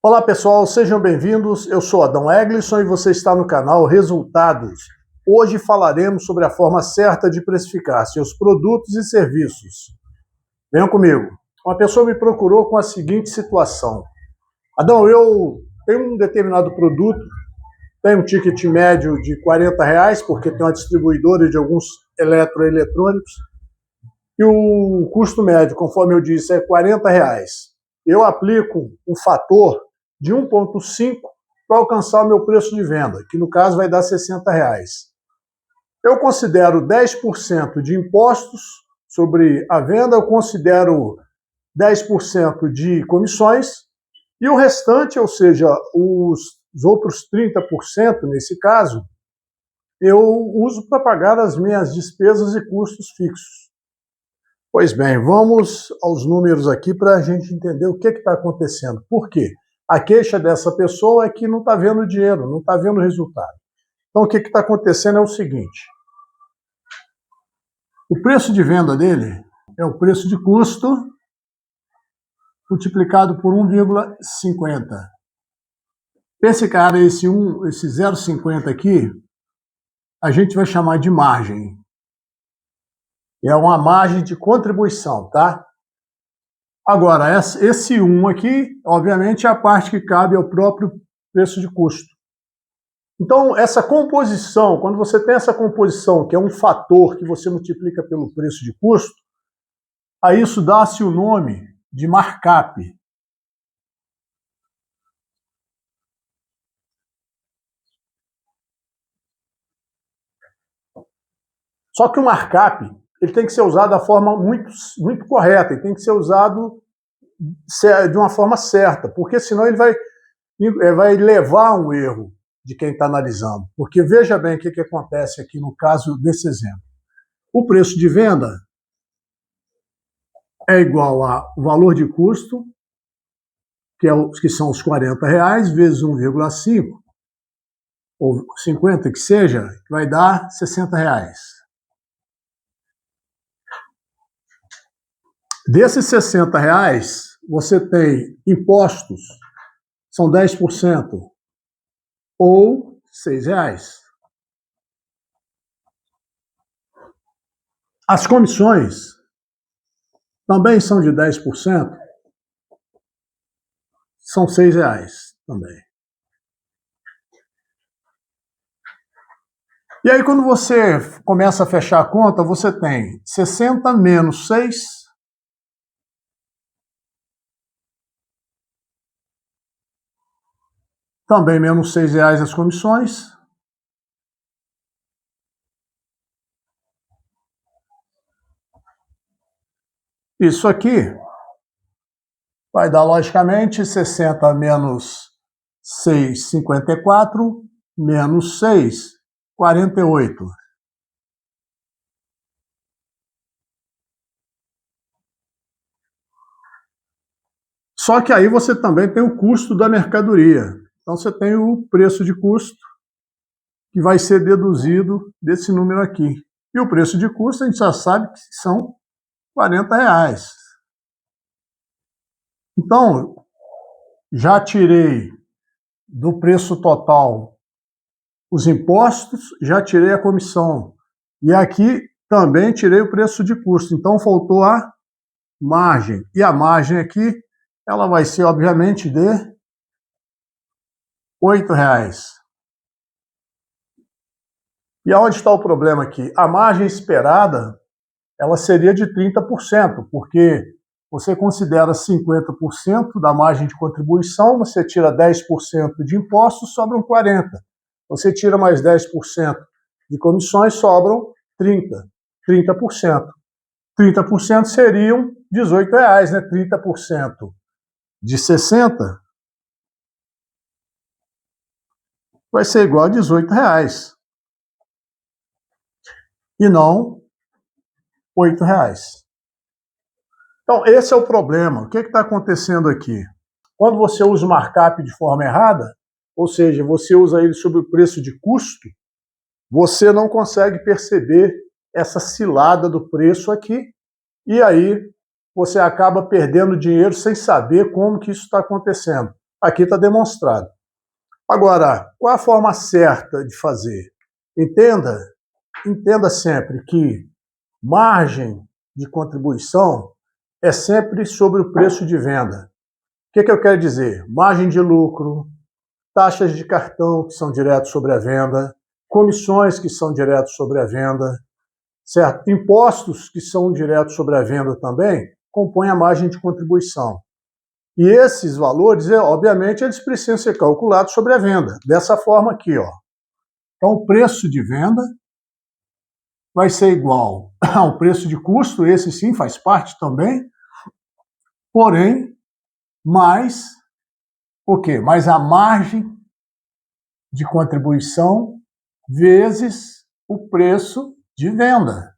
Olá pessoal, sejam bem-vindos. Eu sou Adão Eglisson e você está no canal Resultados. Hoje falaremos sobre a forma certa de precificar seus produtos e serviços. Venham comigo. Uma pessoa me procurou com a seguinte situação. Adão, eu tenho um determinado produto, tenho um ticket médio de R$ 40, porque tem uma distribuidora de alguns eletroeletrônicos, e o custo médio, conforme eu disse, é R$ 40. Eu aplico um fator de 1,5 para alcançar o meu preço de venda, que no caso vai dar R$ 60. Eu considero 10% de impostos sobre a venda, eu considero 10% de comissões, e o restante, ou seja, os outros 30% nesse caso, eu uso para pagar as minhas despesas e custos fixos. Pois bem, vamos aos números aqui para a gente entender o que está acontecendo. Por quê? A queixa dessa pessoa é que não está vendo dinheiro, não está vendo resultado. Então, o que está acontecendo é o seguinte. O preço de venda dele é o preço de custo multiplicado por 1,50. Esse cara, esse 0,50 aqui, a gente vai chamar de margem. É uma margem de contribuição, tá? Agora, esse 1 aqui, obviamente, é a parte que cabe ao próprio preço de custo. Então, essa composição, quando você tem essa composição, que é um fator que você multiplica pelo preço de custo, a isso dá-se o nome de markup. Só que o markup, ele tem que ser usado da forma muito correta, ele tem que ser usado de uma forma certa, porque senão ele vai levar a um erro de quem está analisando. Porque veja bem o que acontece aqui no caso desse exemplo. O preço de venda é igual ao valor de custo, que são os R$ 40, vezes 1,5, ou 50 que seja, vai dar R$ 60. Desses R$ 60, você tem impostos, são 10%, ou R$ 6. As comissões também são de 10%, são R$ 6 também. E aí, quando você começa a fechar a conta, você tem 60 menos 6, também menos R$ 6 as comissões. Isso aqui vai dar, logicamente, 60 menos 6, 54, menos 6, 48. Só que aí você também tem o custo da mercadoria. Então você tem o preço de custo, que vai ser deduzido desse número aqui. E o preço de custo a gente já sabe que são R$ 40. Então, já tirei do preço total os impostos, já tirei a comissão. E aqui também tirei o preço de custo. Então, faltou a margem. E a margem aqui, ela vai ser, obviamente, de R$ 8. E aonde está o problema aqui? A margem esperada, ela seria de 30%, porque você considera 50% da margem de contribuição, você tira 10% de impostos, sobram 40%. Você tira mais 10% de comissões, sobram 30%. 30% seriam R$ 18, né? 30% de 60 vai ser igual a R$ 18. E não R$ 8. Então, esse é o problema. O que está acontecendo aqui? Quando você usa o markup de forma errada, ou seja, você usa ele sobre o preço de custo, você não consegue perceber essa cilada do preço aqui, e aí você acaba perdendo dinheiro sem saber como que isso está acontecendo. Aqui está demonstrado. Agora, qual a forma certa de fazer? Entenda sempre que margem de contribuição é sempre sobre o preço de venda. O que eu quero dizer? Margem de lucro, taxas de cartão que são diretos sobre a venda, comissões que são diretos sobre a venda, certo? Impostos que são diretos sobre a venda também compõem a margem de contribuição. E esses valores, obviamente, eles precisam ser calculados sobre a venda. Dessa forma aqui, ó. Então, o preço de venda vai ser igual ao preço de custo, esse sim faz parte também, porém, mais o quê? Mais a margem de contribuição vezes o preço de venda.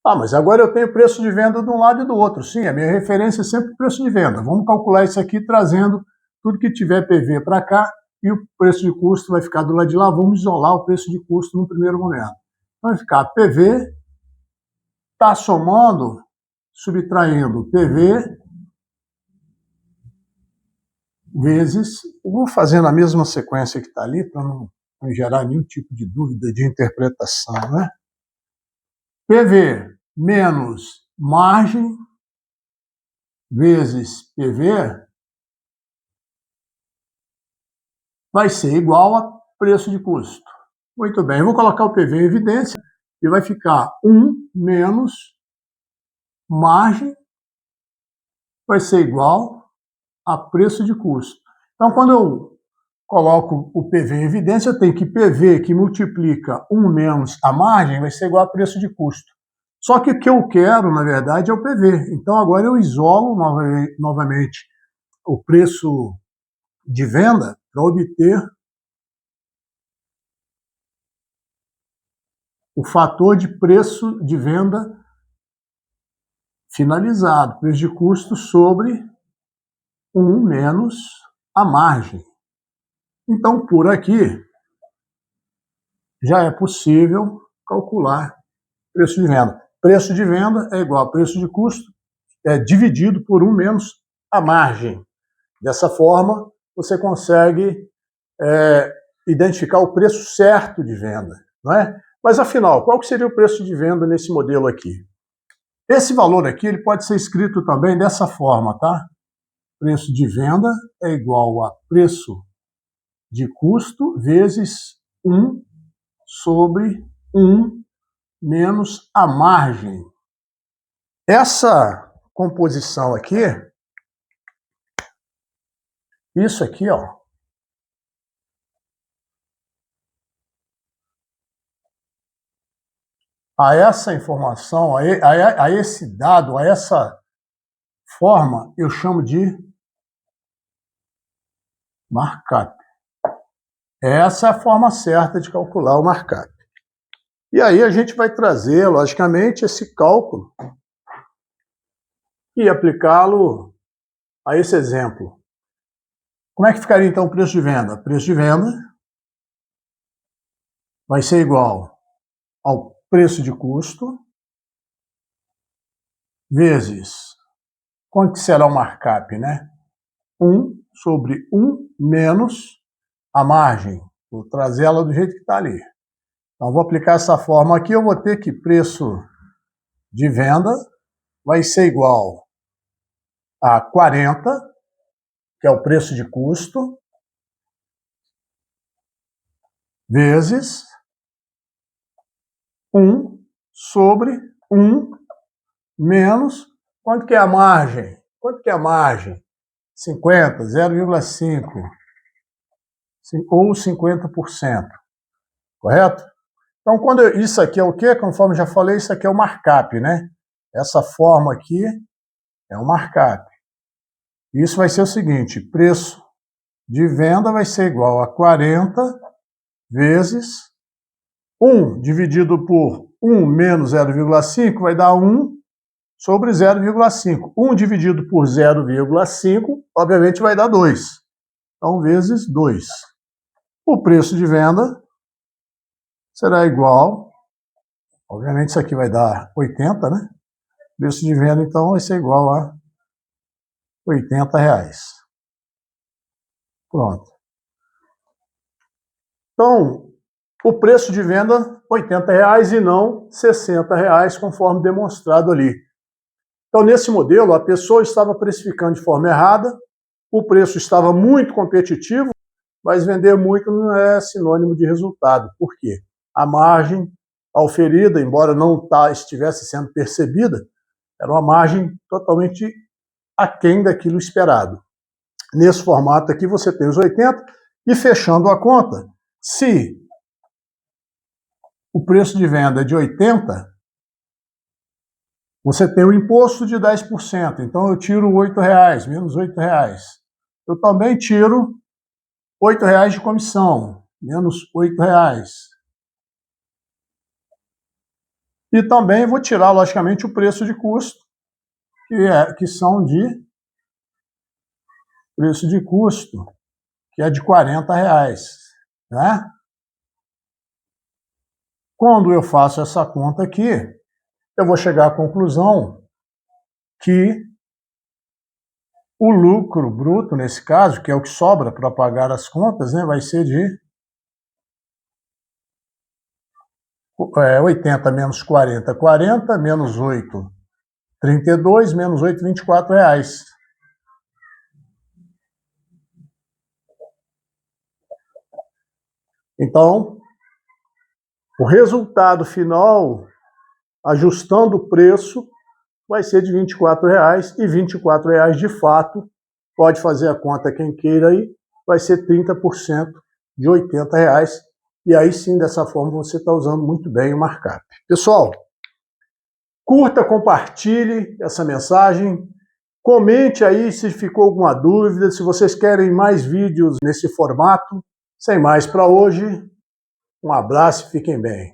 Ah, mas agora eu tenho preço de venda de um lado e do outro. Sim, a minha referência é sempre o preço de venda. Vamos calcular isso aqui trazendo tudo que tiver PV para cá e o preço de custo vai ficar do lado de lá. Vamos isolar o preço de custo no primeiro momento. Vai ficar PV, está somando, subtraindo PV vezes, vou fazendo a mesma sequência que está ali para não gerar nenhum tipo de dúvida de interpretação, né? PV menos margem vezes PV vai ser igual a preço de custo. Muito bem, eu vou colocar o PV em evidência e vai ficar 1 menos margem vai ser igual a preço de custo. Então, quando eu coloco o PV em evidência, eu tenho que PV que multiplica 1 menos a margem vai ser igual a preço de custo. Só que o que eu quero, na verdade, é o PV. Então, agora eu isolo novamente o preço de venda para obter o fator de preço de venda finalizado, preço de custo sobre 1 menos a margem. Então, por aqui, já é possível calcular preço de venda. Preço de venda é igual a preço de custo dividido por 1 menos a margem. Dessa forma, você consegue identificar o preço certo de venda, não é? Mas, afinal, qual que seria o preço de venda nesse modelo aqui? Esse valor aqui ele pode ser escrito também dessa forma, tá? Preço de venda é igual a preço de custo vezes 1 sobre 1 menos a margem. Essa composição aqui, isso aqui, ó, a essa informação, a esse dado, a essa forma, eu chamo de markup. Essa é a forma certa de calcular o markup. E aí a gente vai trazer, logicamente, esse cálculo e aplicá-lo a esse exemplo. Como é que ficaria, então, o preço de venda? O preço de venda vai ser igual ao preço de custo vezes, quanto que será o markup, né? 1 sobre 1 menos a margem. Vou trazer ela do jeito que está ali. Então, vou aplicar essa forma aqui, eu vou ter que preço de venda vai ser igual a 40, que é o preço de custo, vezes 1 sobre 1 menos, quanto que é a margem? Quanto que é a margem? 50, 0,5 ou 50%, correto? Então, isso aqui é o quê? Conforme já falei, isso aqui é o markup, né? Essa forma aqui é o markup. Isso vai ser o seguinte, preço de venda vai ser igual a 40 vezes 1 dividido por 1 menos 0,5 vai dar 1 sobre 0,5. 1 dividido por 0,5, obviamente, vai dar 2. Então, vezes 2. O preço de venda será igual, obviamente isso aqui vai dar 80, né? O preço de venda, então, vai ser igual a R$80. Pronto. Então, o preço de venda R$ 80 e não R$ 60, conforme demonstrado ali. Então, nesse modelo, a pessoa estava precificando de forma errada, o preço estava muito competitivo, mas vender muito não é sinônimo de resultado. Por quê? A margem oferida, embora não estivesse sendo percebida, era uma margem totalmente aquém daquilo esperado. Nesse formato aqui você tem os 80 e fechando a conta, se o preço de venda é de 80, você tem o imposto de 10%. Então eu tiro R$ 8, menos R$ 8. Eu também tiro R$ 8 de comissão, menos R$ 8. E também vou tirar, logicamente, o preço de custo, que são de preço de custo, que é de R$ 40, né? Quando eu faço essa conta aqui, eu vou chegar à conclusão que o lucro bruto, nesse caso, que é o que sobra para pagar as contas, né, vai ser de 80 menos 40, 40, menos 8, 32, menos 8, R$ 24. Então, o resultado final, ajustando o preço, vai ser de R$ 24, e R$ 24 de fato, pode fazer a conta quem queira aí, vai ser 30% de R$ 80, e aí sim, dessa forma, você está usando muito bem o markup. Pessoal, curta, compartilhe essa mensagem, comente aí se ficou alguma dúvida, se vocês querem mais vídeos nesse formato. Sem mais para hoje, um abraço e fiquem bem.